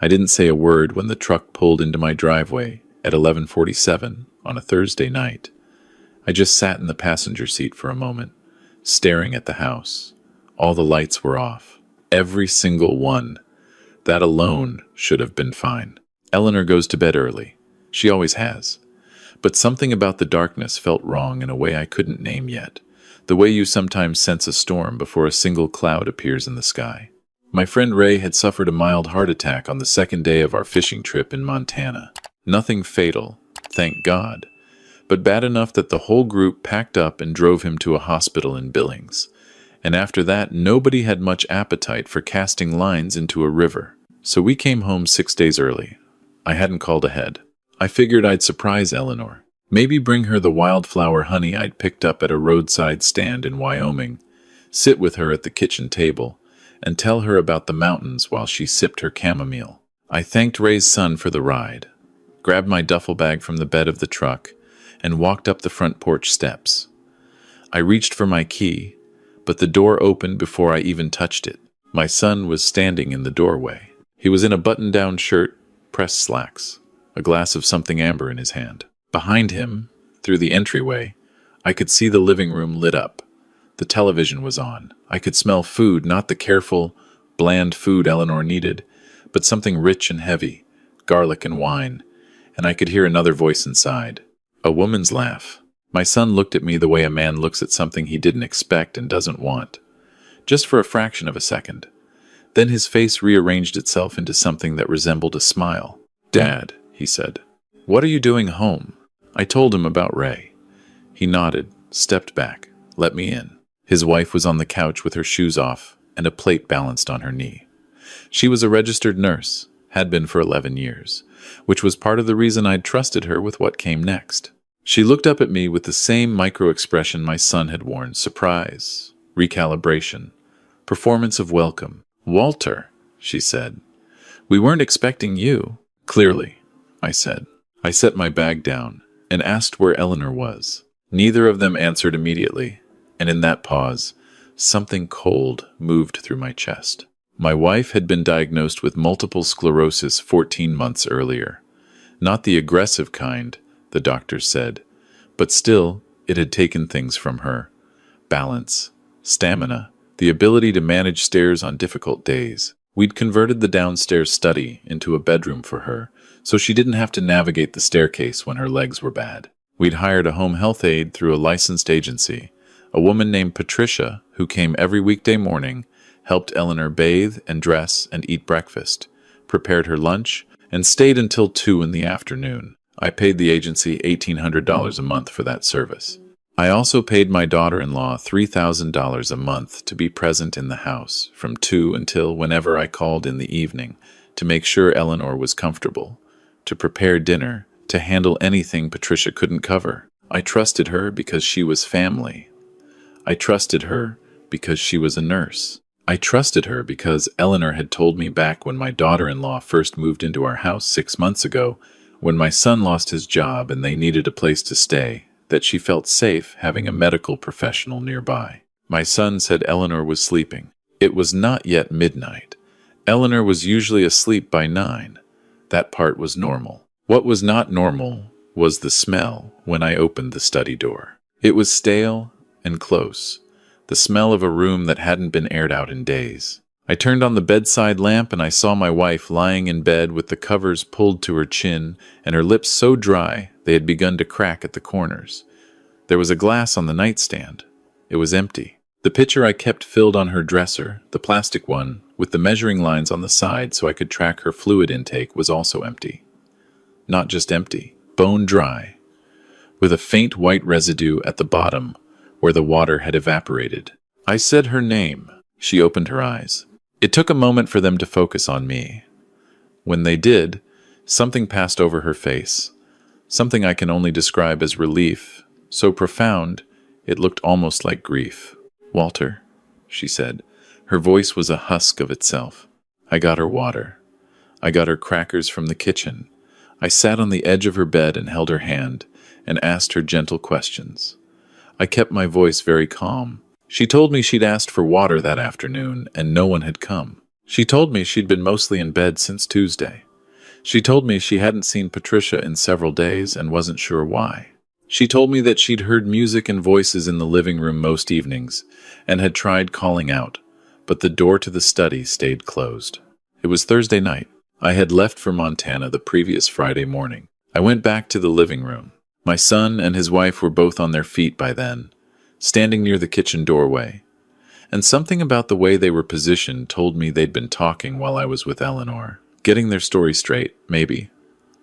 I didn't say a word when the truck pulled into my driveway at 11:47 on a Thursday night. I just sat in the passenger seat for a moment, staring at the house. All the lights were off. Every single one. That alone should have been fine. Eleanor goes to bed early. She always has. But something about the darkness felt wrong in a way I couldn't name yet. The way you sometimes sense a storm before a single cloud appears in the sky. My friend Ray had suffered a mild heart attack on the second day of our fishing trip in Montana. Nothing fatal, thank God, but bad enough that the whole group packed up and drove him to a hospital in Billings. And after that, nobody had much appetite for casting lines into a river. So we came home 6 days early. I hadn't called ahead. I figured I'd surprise Eleanor. Maybe bring her the wildflower honey I'd picked up at a roadside stand in Wyoming, sit with her at the kitchen table, and tell her about the mountains while she sipped her chamomile. I thanked Ray's son for the ride, grabbed my duffel bag from the bed of the truck, and walked up the front porch steps. I reached for my key, but the door opened before I even touched it. My son was standing in the doorway. He was in a button-down shirt, pressed slacks, a glass of something amber in his hand. Behind him, through the entryway, I could see the living room lit up. The television was on. I could smell food, not the careful, bland food Eleanor needed, but something rich and heavy, garlic and wine, and I could hear another voice inside. A woman's laugh. My son looked at me the way a man looks at something he didn't expect and doesn't want. Just for a fraction of a second. Then his face rearranged itself into something that resembled a smile. "Dad," he said, "what are you doing home?" I told him about Ray. He nodded, stepped back, let me in. His wife was on the couch with her shoes off and a plate balanced on her knee. She was a registered nurse, had been for 11 years, which was part of the reason I'd trusted her with what came next. She looked up at me with the same micro-expression my son had worn: surprise, recalibration, performance of welcome. "Walter," she said, "we weren't expecting you." "Clearly," I said. I set my bag down and asked where Eleanor was. Neither of them answered immediately, and in that pause, something cold moved through my chest. My wife had been diagnosed with multiple sclerosis 14 months earlier. Not the aggressive kind, the doctors said, but still, it had taken things from her. Balance, stamina, the ability to manage stairs on difficult days. We'd converted the downstairs study into a bedroom for her, so she didn't have to navigate the staircase when her legs were bad. We'd hired a home health aide through a licensed agency, a woman named Patricia, who came every weekday morning, helped Eleanor bathe and dress and eat breakfast, prepared her lunch, and stayed until 2 in the afternoon. I paid the agency $1,800 a month for that service. I also paid my daughter-in-law $3,000 a month to be present in the house from 2 until whenever I called in the evening, to make sure Eleanor was comfortable, to prepare dinner, to handle anything Patricia couldn't cover. I trusted her because she was family. I trusted her because she was a nurse. I trusted her because Eleanor had told me back when my daughter-in-law first moved into our house 6 months ago, when my son lost his job and they needed a place to stay, that she felt safe having a medical professional nearby. My son said Eleanor was sleeping. It was not yet midnight. Eleanor was usually asleep by 9. That part was normal. What was not normal was the smell when I opened the study door. It was stale and close, the smell of a room that hadn't been aired out in days. I turned on the bedside lamp and I saw my wife lying in bed with the covers pulled to her chin and her lips so dry they had begun to crack at the corners. There was a glass on the nightstand. It was empty. The pitcher I kept filled on her dresser, the plastic one, with the measuring lines on the side so I could track her fluid intake, was also empty. Not just empty, bone dry, with a faint white residue at the bottom where the water had evaporated. I said her name. She opened her eyes. It took a moment for them to focus on me. When they did, something passed over her face, something I can only describe as relief, so profound it looked almost like grief. "Walter," she said. Her voice was a husk of itself. I got her water. I got her crackers from the kitchen. I sat on the edge of her bed and held her hand and asked her gentle questions. I kept my voice very calm. She told me she'd asked for water that afternoon and no one had come. She told me she'd been mostly in bed since Tuesday. She told me she hadn't seen Patricia in several days and wasn't sure why. She told me that she'd heard music and voices in the living room most evenings and had tried calling out, but the door to the study stayed closed. It was Thursday night. I had left for Montana the previous Friday morning. I went back to the living room. My son and his wife were both on their feet by then, standing near the kitchen doorway. And something about the way they were positioned told me they'd been talking while I was with Eleanor, getting their story straight, maybe,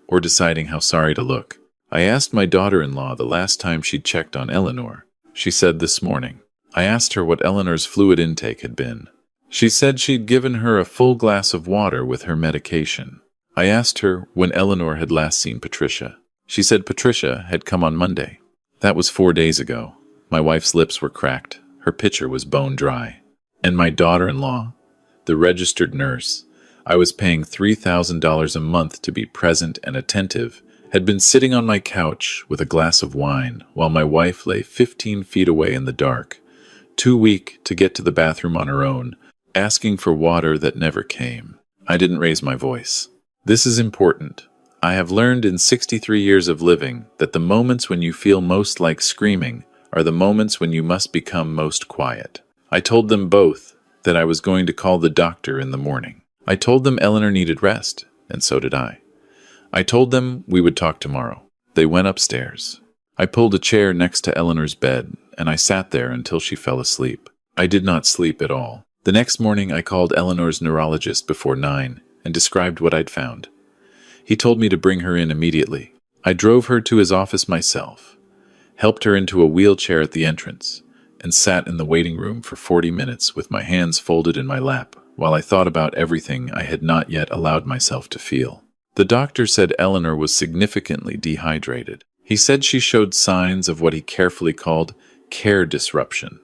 or deciding how sorry to look. I asked my daughter-in-law the last time she'd checked on Eleanor. She said this morning. I asked her what Eleanor's fluid intake had been. She said she'd given her a full glass of water with her medication. I asked her when Eleanor had last seen Patricia. She said Patricia had come on Monday. That was 4 days ago. My wife's lips were cracked. Her pitcher was bone dry. And my daughter-in-law, the registered nurse, I was paying $3,000 a month to be present and attentive, had been sitting on my couch with a glass of wine while my wife lay 15 feet away in the dark, too weak to get to the bathroom on her own, asking for water that never came. I didn't raise my voice. This is important. I have learned in 63 years of living that the moments when you feel most like screaming are the moments when you must become most quiet. I told them both that I was going to call the doctor in the morning. I told them Eleanor needed rest, and so did I. I told them we would talk tomorrow. They went upstairs. I pulled a chair next to Eleanor's bed, and I sat there until she fell asleep. I did not sleep at all. The next morning I called Eleanor's neurologist before 9 and described what I'd found. He told me to bring her in immediately. I drove her to his office myself, helped her into a wheelchair at the entrance, and sat in the waiting room for 40 minutes with my hands folded in my lap while I thought about everything I had not yet allowed myself to feel. The doctor said Eleanor was significantly dehydrated. He said she showed signs of what he carefully called care disruption,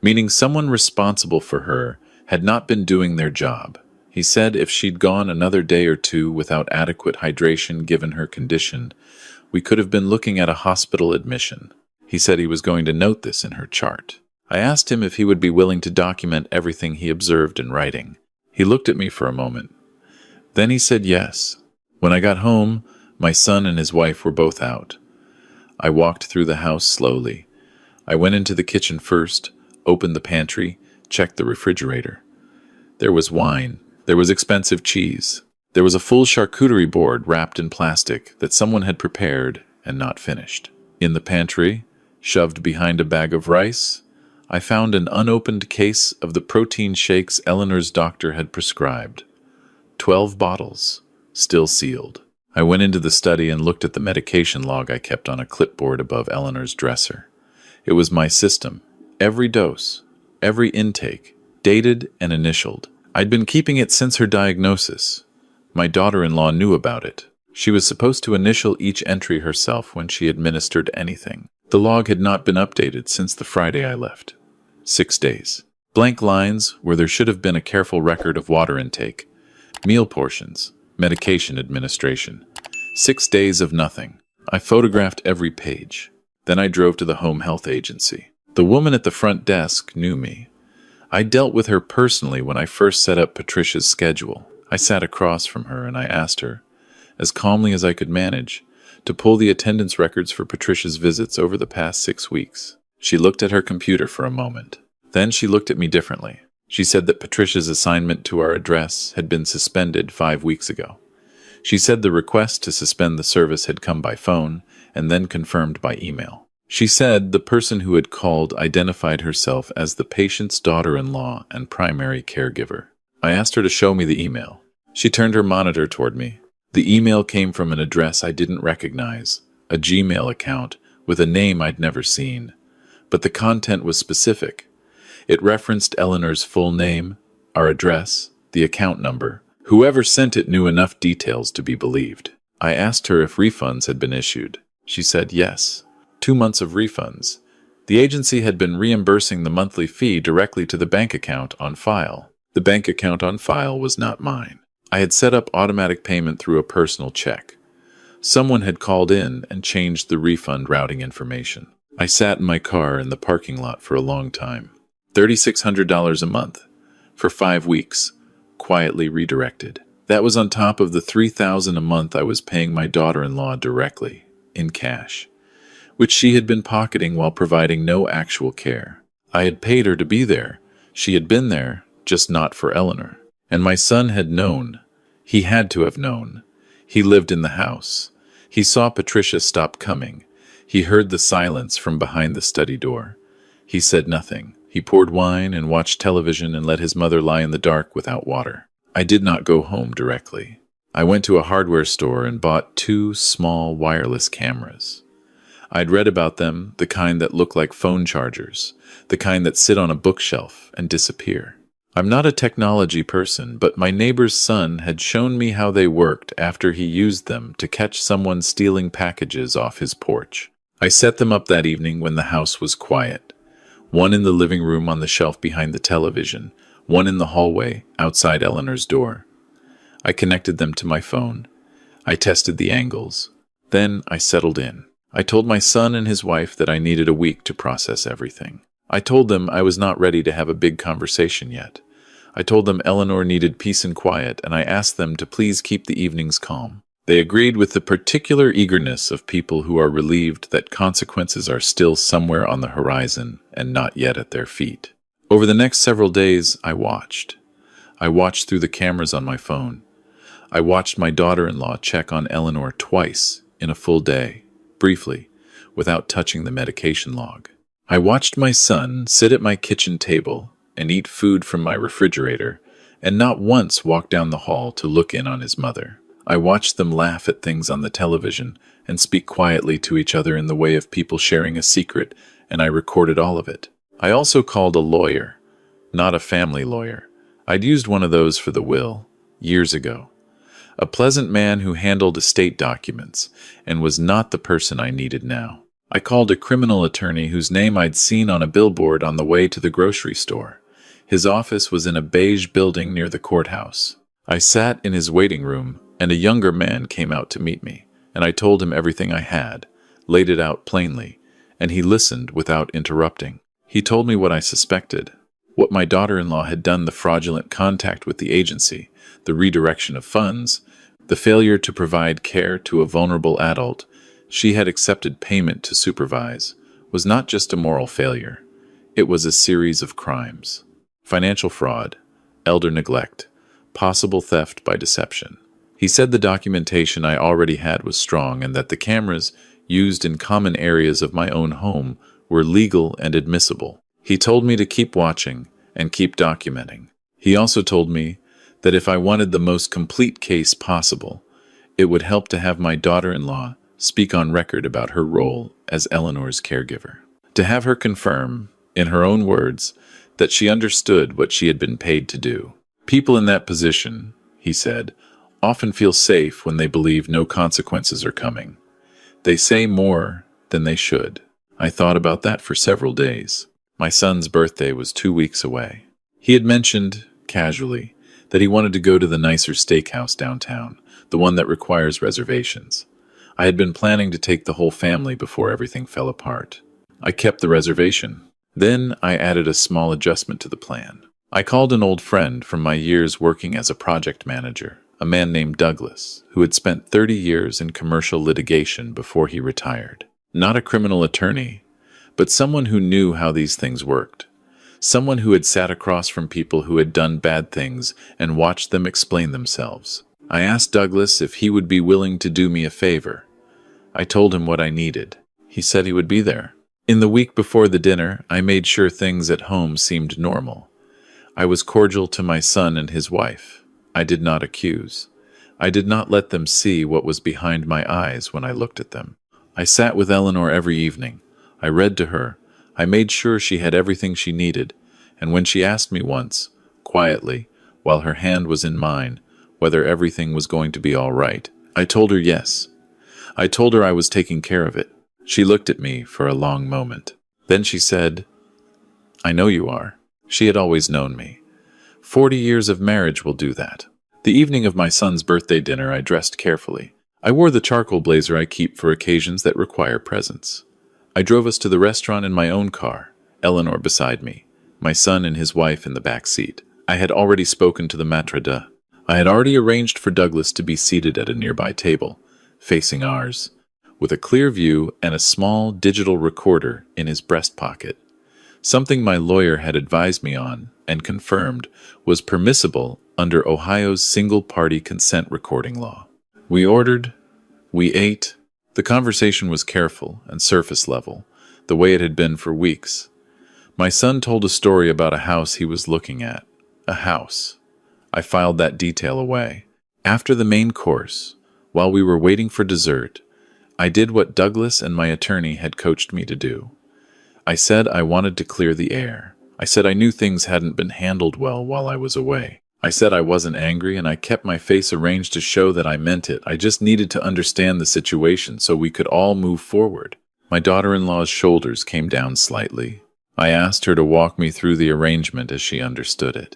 meaning someone responsible for her had not been doing their job. He said if she'd gone another day or two without adequate hydration given her condition, we could have been looking at a hospital admission. He said he was going to note this in her chart. I asked him if he would be willing to document everything he observed in writing. He looked at me for a moment. Then he said yes. When I got home, my son and his wife were both out. I walked through the house slowly. I went into the kitchen first, opened the pantry, checked the refrigerator. There was wine. There was expensive cheese. There was a full charcuterie board wrapped in plastic that someone had prepared and not finished. In the pantry, shoved behind a bag of rice, I found an unopened case of the protein shakes Eleanor's doctor had prescribed. 12 bottles, still sealed. I went into the study and looked at the medication log I kept on a clipboard above Eleanor's dresser. It was my system. Every dose, every intake, dated and initialed. I'd been keeping it since her diagnosis. My daughter-in-law knew about it. She was supposed to initial each entry herself when she administered anything. The log had not been updated since the Friday I left. 6 days. Blank lines where there should have been a careful record of water intake, meal portions, medication administration. 6 days of nothing. I photographed every page. Then I drove to the home health agency. The woman at the front desk knew me. I dealt with her personally when I first set up Patricia's schedule. I sat across from her and I asked her, as calmly as I could manage, to pull the attendance records for Patricia's visits over the past 6 weeks. She looked at her computer for a moment. Then she looked at me differently. She said that Patricia's assignment to our address had been suspended 5 weeks ago. She said the request to suspend the service had come by phone and then confirmed by email. She said the person who had called identified herself as the patient's daughter-in-law and primary caregiver. I asked her to show me the email. She turned her monitor toward me. The email came from an address I didn't recognize, a Gmail account with a name I'd never seen. But the content was specific. It referenced Eleanor's full name, our address, the account number. Whoever sent it knew enough details to be believed. I asked her if refunds had been issued. She said yes. 2 months of refunds. The agency had been reimbursing the monthly fee directly to the bank account on file. The bank account on file was not mine. I had set up automatic payment through a personal check. Someone had called in and changed the refund routing information. I sat in my car in the parking lot for a long time. $3,600 a month. For 5 weeks. quietly redirected. That was on top of the $3,000 a month I was paying my daughter-in-law directly, in cash, which she had been pocketing while providing no actual care. I had paid her to be there. She had been there, just not for Eleanor. And my son had known. He had to have known. He lived in the house. He saw Patricia stop coming. He heard the silence from behind the study door. He said nothing. He poured wine and watched television and let his mother lie in the dark without water. I did not go home directly. I went to a hardware store and bought 2 small wireless cameras. I'd read about them, the kind that look like phone chargers, the kind that sit on a bookshelf and disappear. I'm not a technology person, but my neighbor's son had shown me how they worked after he used them to catch someone stealing packages off his porch. I set them up that evening when the house was quiet. One in the living room on the shelf behind the television, one in the hallway outside Eleanor's door. I connected them to my phone. I tested the angles. Then I settled in. I told my son and his wife that I needed a week to process everything. I told them I was not ready to have a big conversation yet. I told them Eleanor needed peace and quiet, and I asked them to please keep the evenings calm. They agreed with the particular eagerness of people who are relieved that consequences are still somewhere on the horizon and not yet at their feet. Over the next several days, I watched. I watched through the cameras on my phone. I watched my daughter-in-law check on Eleanor twice in a full day, briefly, without touching the medication log. I watched my son sit at my kitchen table and eat food from my refrigerator, and not once walk down the hall to look in on his mother. I watched them laugh at things on the television and speak quietly to each other in the way of people sharing a secret, and I recorded all of it. I also called a lawyer, not a family lawyer. I'd used one of those for the will, years ago. A pleasant man who handled estate documents and was not the person I needed now. I called a criminal attorney whose name I'd seen on a billboard on the way to the grocery store. His office was in a beige building near the courthouse. I sat in his waiting room, and a younger man came out to meet me, and I told him everything I had, laid it out plainly, and he listened without interrupting. He told me what I suspected, what my daughter-in-law had done, the fraudulent contact with the agency, the redirection of funds, the failure to provide care to a vulnerable adult she had accepted payment to supervise, was not just a moral failure. It was a series of crimes. Financial fraud, elder neglect, possible theft by deception. He said the documentation I already had was strong and that the cameras used in common areas of my own home were legal and admissible. He told me to keep watching and keep documenting. He also told me that if I wanted the most complete case possible, it would help to have my daughter-in-law speak on record about her role as Eleanor's caregiver. To have her confirm, in her own words, that she understood what she had been paid to do. People in that position, he said, often feel safe when they believe no consequences are coming. They say more than they should. I thought about that for several days. My son's birthday was 2 weeks away. He had mentioned, casually, that he wanted to go to the nicer steakhouse downtown, the one that requires reservations. I had been planning to take the whole family before everything fell apart. I kept the reservation. Then I added a small adjustment to the plan. I called an old friend from my years working as a project manager, a man named Douglas, who had spent 30 years in commercial litigation before he retired. Not a criminal attorney, but someone who knew how these things worked. Someone who had sat across from people who had done bad things and watched them explain themselves. I asked Douglas if he would be willing to do me a favor. I told him what I needed. He said he would be there. In the week before the dinner, I made sure things at home seemed normal. I was cordial to my son and his wife. I did not accuse. I did not let them see what was behind my eyes when I looked at them. I sat with Eleanor every evening. I read to her. I made sure she had everything she needed, and when she asked me once, quietly, while her hand was in mine, whether everything was going to be all right, I told her yes. I told her I was taking care of it. She looked at me for a long moment. Then she said, "I know you are." She had always known me. 40 years of marriage will do that. The evening of my son's birthday dinner, I dressed carefully. I wore the charcoal blazer I keep for occasions that require presence. I drove us to the restaurant in my own car, Eleanor beside me, my son and his wife in the back seat. I had already spoken to the maître d'. I had already arranged for Douglas to be seated at a nearby table, facing ours, with a clear view and a small digital recorder in his breast pocket. Something my lawyer had advised me on, and confirmed, was permissible under Ohio's single-party consent recording law. We ordered, we ate. The conversation was careful and surface level, the way it had been for weeks. My son told a story about a house he was looking at. A house. I filed that detail away. After the main course, while we were waiting for dessert, I did what Douglas and my attorney had coached me to do. I said I wanted to clear the air. I said I knew things hadn't been handled well while I was away. I said I wasn't angry, and I kept my face arranged to show that I meant it. I just needed to understand the situation so we could all move forward. My daughter-in-law's shoulders came down slightly. I asked her to walk me through the arrangement as she understood it.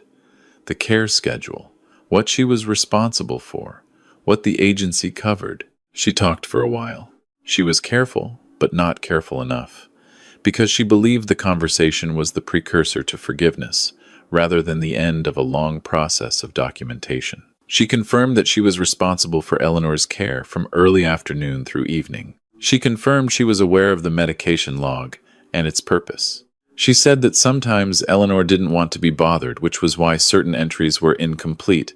The care schedule, what she was responsible for, what the agency covered. She talked for a while. She was careful, but not careful enough, because she believed the conversation was the precursor to forgiveness, rather than the end of a long process of documentation. She confirmed that she was responsible for Eleanor's care from early afternoon through evening. She confirmed she was aware of the medication log and its purpose. She said that sometimes Eleanor didn't want to be bothered, which was why certain entries were incomplete,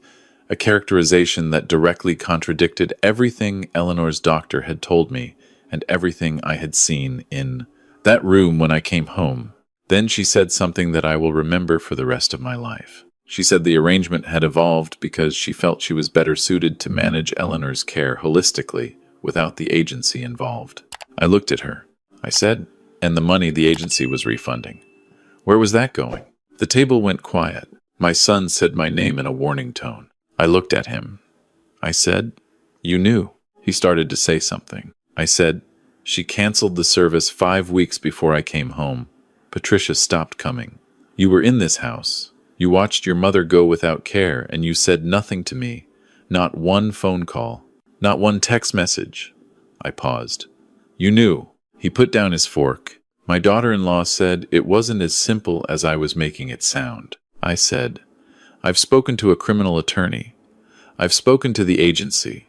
a characterization that directly contradicted everything Eleanor's doctor had told me and everything I had seen in that room when I came home. Then she said something that I will remember for the rest of my life. She said the arrangement had evolved because she felt she was better suited to manage Eleanor's care holistically without the agency involved. I looked at her. I said, and the money the agency was refunding. Where was that going? The table went quiet. My son said my name in a warning tone. I looked at him. I said, you knew. He started to say something. I said, she canceled the service 5 weeks before I came home. Patricia stopped coming. You were in this house. You watched your mother go without care, and you said nothing to me. Not one phone call. Not one text message. I paused. You knew. He put down his fork. My daughter-in-law said it wasn't as simple as I was making it sound. I said, I've spoken to a criminal attorney. I've spoken to the agency.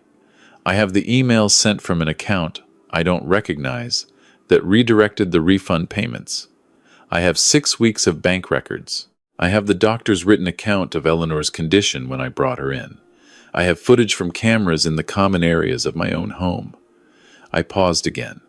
I have the email sent from an account I don't recognize that redirected the refund payments. I have 6 weeks of bank records. I have the doctor's written account of Eleanor's condition when I brought her in. I have footage from cameras in the common areas of my own home. I paused again.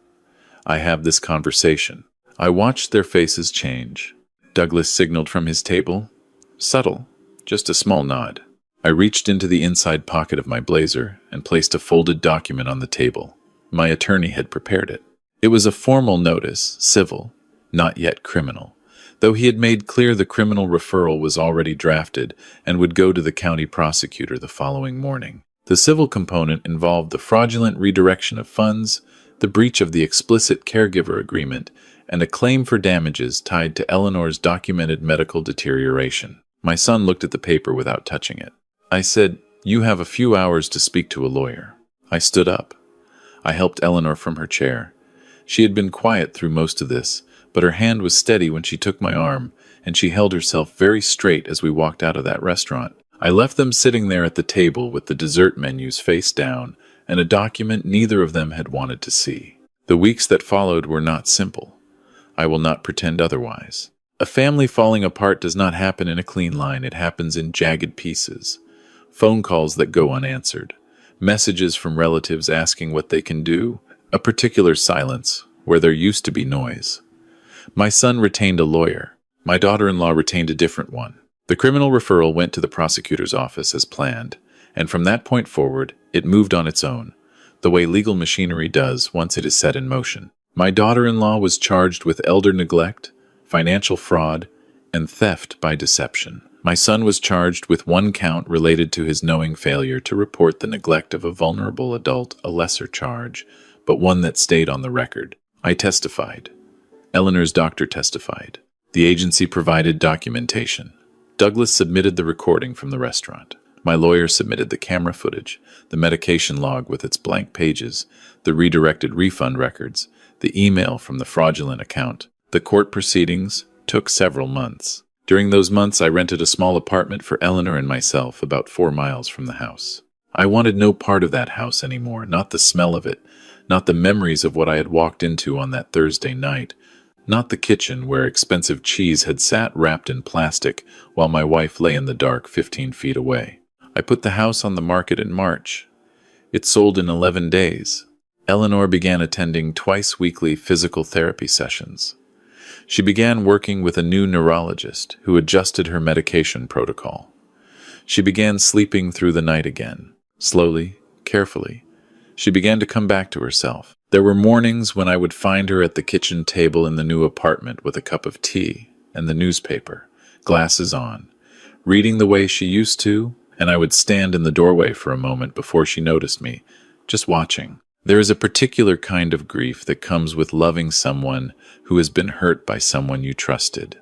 I have this conversation. I watched their faces change. Douglas signaled from his table. Subtle, just a small nod. I reached into the inside pocket of my blazer and placed a folded document on the table. My attorney had prepared it. It was a formal notice, civil, not yet criminal, though he had made clear the criminal referral was already drafted and would go to the county prosecutor the following morning. The civil component involved the fraudulent redirection of funds, the breach of the explicit caregiver agreement, and a claim for damages tied to Eleanor's documented medical deterioration. My son looked at the paper without touching it. I said, you have a few hours to speak to a lawyer. I stood up. I helped Eleanor from her chair. She had been quiet through most of this, but her hand was steady when she took my arm, and she held herself very straight as we walked out of that restaurant. I left them sitting there at the table with the dessert menus face down and a document neither of them had wanted to see. The weeks that followed were not simple. I will not pretend otherwise. A family falling apart does not happen in a clean line. It happens in jagged pieces. Phone calls that go unanswered. Messages from relatives asking what they can do. A particular silence where there used to be noise. My son retained a lawyer. My daughter-in-law retained a different one. The criminal referral went to the prosecutor's office as planned, and from that point forward, it moved on its own, the way legal machinery does once it is set in motion. My daughter-in-law was charged with elder neglect, financial fraud, and theft by deception. My son was charged with one count related to his knowing failure to report the neglect of a vulnerable adult, a lesser charge, but one that stayed on the record. I testified. Eleanor's doctor testified. The agency provided documentation. Douglas submitted the recording from the restaurant. My lawyer submitted the camera footage, the medication log with its blank pages, the redirected refund records, the email from the fraudulent account. The court proceedings took several months. During those months, I rented a small apartment for Eleanor and myself about 4 miles from the house. I wanted no part of that house anymore, not the smell of it, not the memories of what I had walked into on that Thursday night, not the kitchen where expensive cheese had sat wrapped in plastic while my wife lay in the dark 15 feet away. I put the house on the market in March. It sold in 11 days. Eleanor began attending twice-weekly physical therapy sessions. She began working with a new neurologist who adjusted her medication protocol. She began sleeping through the night again, slowly, carefully. She began to come back to herself. There were mornings when I would find her at the kitchen table in the new apartment with a cup of tea and the newspaper, glasses on, reading the way she used to, and I would stand in the doorway for a moment before she noticed me, just watching. There is a particular kind of grief that comes with loving someone who has been hurt by someone you trusted.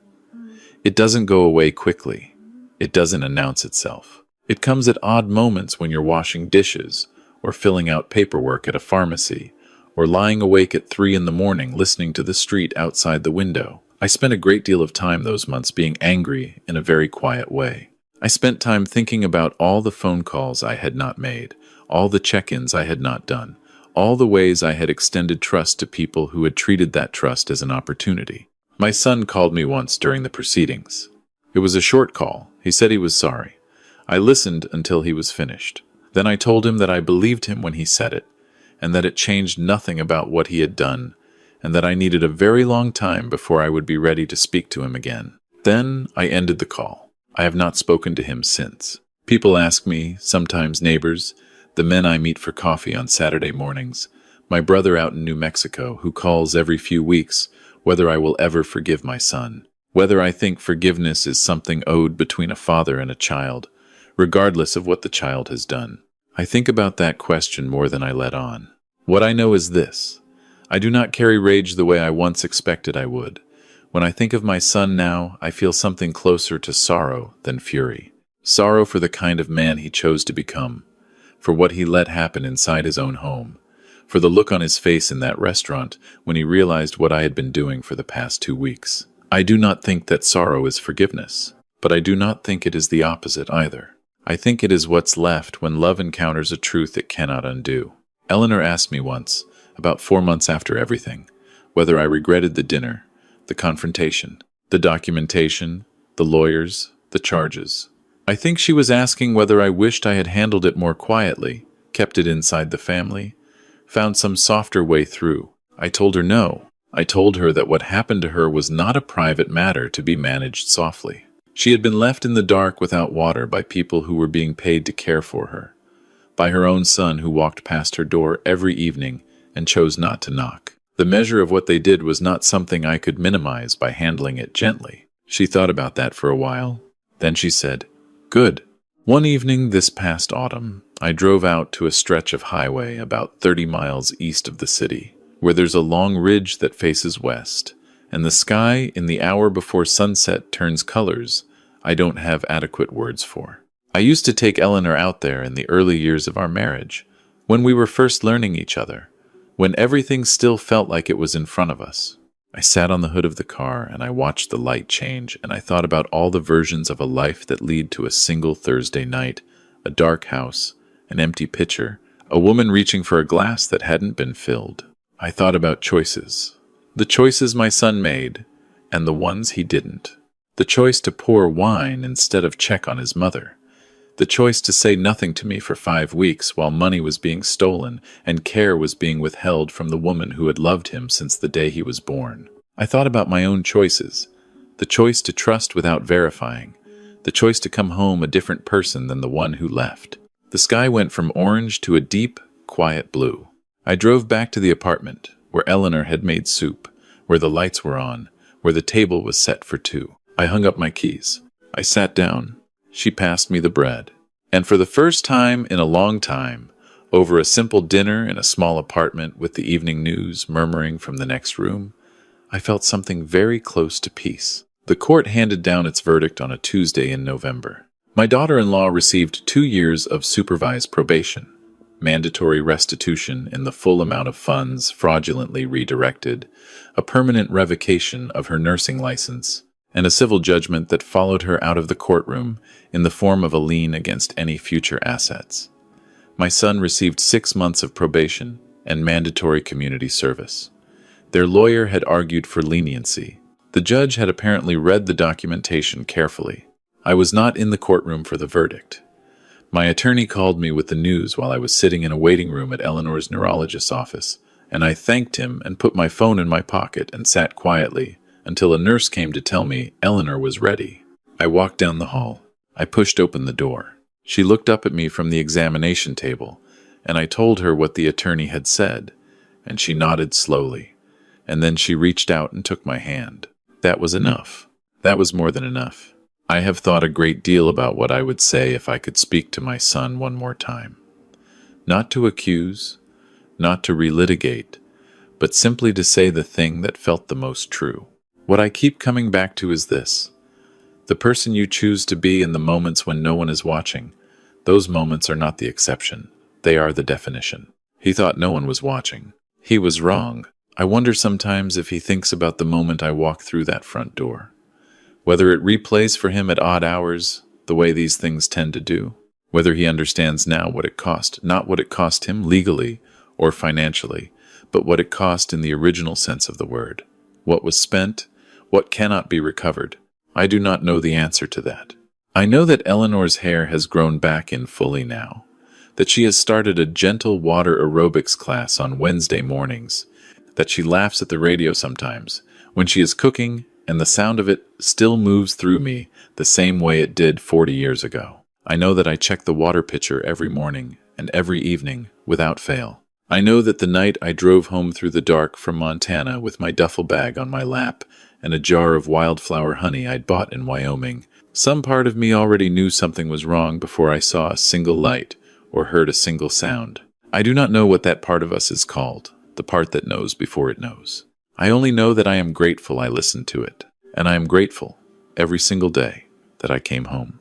It doesn't go away quickly. It doesn't announce itself. It comes at odd moments when you're washing dishes, or filling out paperwork at a pharmacy, or lying awake at 3 in the morning listening to the street outside the window. I spent a great deal of time those months being angry in a very quiet way. I spent time thinking about all the phone calls I had not made, all the check-ins I had not done, all the ways I had extended trust to people who had treated that trust as an opportunity. My son called me once during the proceedings. It was a short call. He said he was sorry. I listened until he was finished. Then I told him that I believed him when he said it, and that it changed nothing about what he had done, and that I needed a very long time before I would be ready to speak to him again. Then I ended the call. I have not spoken to him since. People ask me, sometimes neighbors, the men I meet for coffee on Saturday mornings, my brother out in New Mexico who calls every few weeks, whether I will ever forgive my son, whether I think forgiveness is something owed between a father and a child, regardless of what the child has done. I think about that question more than I let on. What I know is this: I do not carry rage the way I once expected I would. When I think of my son now, I feel something closer to sorrow than fury. Sorrow for the kind of man he chose to become, for what he let happen inside his own home, for the look on his face in that restaurant when he realized what I had been doing for the past 2 weeks. I do not think that sorrow is forgiveness, but I do not think it is the opposite either. I think it is what's left when love encounters a truth it cannot undo. Eleanor asked me once, about 4 months after everything, whether I regretted the dinner, the confrontation, the documentation, the lawyers, the charges. I think she was asking whether I wished I had handled it more quietly, kept it inside the family, found some softer way through. I told her no. I told her that what happened to her was not a private matter to be managed softly. She had been left in the dark without water by people who were being paid to care for her, by her own son who walked past her door every evening and chose not to knock. The measure of what they did was not something I could minimize by handling it gently. She thought about that for a while. Then she said, "Good." One evening this past autumn, I drove out to a stretch of highway about 30 miles east of the city, where there's a long ridge that faces west, and the sky in the hour before sunset turns colors I don't have adequate words for. I used to take Eleanor out there in the early years of our marriage, when we were first learning each other, when everything still felt like it was in front of us. I sat on the hood of the car and I watched the light change, and I thought about all the versions of a life that lead to a single Thursday night, a dark house, an empty pitcher, a woman reaching for a glass that hadn't been filled. I thought about choices. The choices my son made, and the ones he didn't. The choice to pour wine instead of check on his mother. The choice to say nothing to me for 5 weeks while money was being stolen and care was being withheld from the woman who had loved him since the day he was born. I thought about my own choices. The choice to trust without verifying. The choice to come home a different person than the one who left. The sky went from orange to a deep, quiet blue. I drove back to the apartment, where Eleanor had made soup, where the lights were on, where the table was set for 2. I hung up my keys. I sat down. She passed me the bread. And for the first time in a long time, over a simple dinner in a small apartment with the evening news murmuring from the next room, I felt something very close to peace. The court handed down its verdict on a Tuesday in November. My daughter-in-law received 2 years of supervised probation, mandatory restitution in the full amount of funds fraudulently redirected, a permanent revocation of her nursing license, and a civil judgment that followed her out of the courtroom in the form of a lien against any future assets. My son received 6 months of probation and mandatory community service. Their lawyer had argued for leniency. The judge had apparently read the documentation carefully. I was not in the courtroom for the verdict. My attorney called me with the news while I was sitting in a waiting room at Eleanor's neurologist's office, and I thanked him and put my phone in my pocket and sat quietly until a nurse came to tell me Eleanor was ready. I walked down the hall. I pushed open the door. She looked up at me from the examination table, and I told her what the attorney had said, and she nodded slowly, and then she reached out and took my hand. That was enough. That was more than enough. I have thought a great deal about what I would say if I could speak to my son one more time. Not to accuse, not to relitigate, but simply to say the thing that felt the most true. What I keep coming back to is this. The person you choose to be in the moments when no one is watching, those moments are not the exception. They are the definition. He thought no one was watching. He was wrong. I wonder sometimes if he thinks about the moment I walk through that front door. Whether it replays for him at odd hours, the way these things tend to do. Whether he understands now what it cost, not what it cost him legally or financially, but what it cost in the original sense of the word. What was spent, what cannot be recovered. I do not know the answer to that. I know that Eleanor's hair has grown back in fully now, that she has started a gentle water aerobics class on Wednesday mornings, that she laughs at the radio sometimes when she is cooking, and the sound of it still moves through me the same way it did 40 years ago. I know that I check the water pitcher every morning and every evening without fail. I know that the night I drove home through the dark from Montana with my duffel bag on my lap and a jar of wildflower honey I'd bought in Wyoming, some part of me already knew something was wrong before I saw a single light or heard a single sound. I do not know what that part of us is called, the part that knows before it knows. I only know that I am grateful I listened to it, and I am grateful every single day that I came home.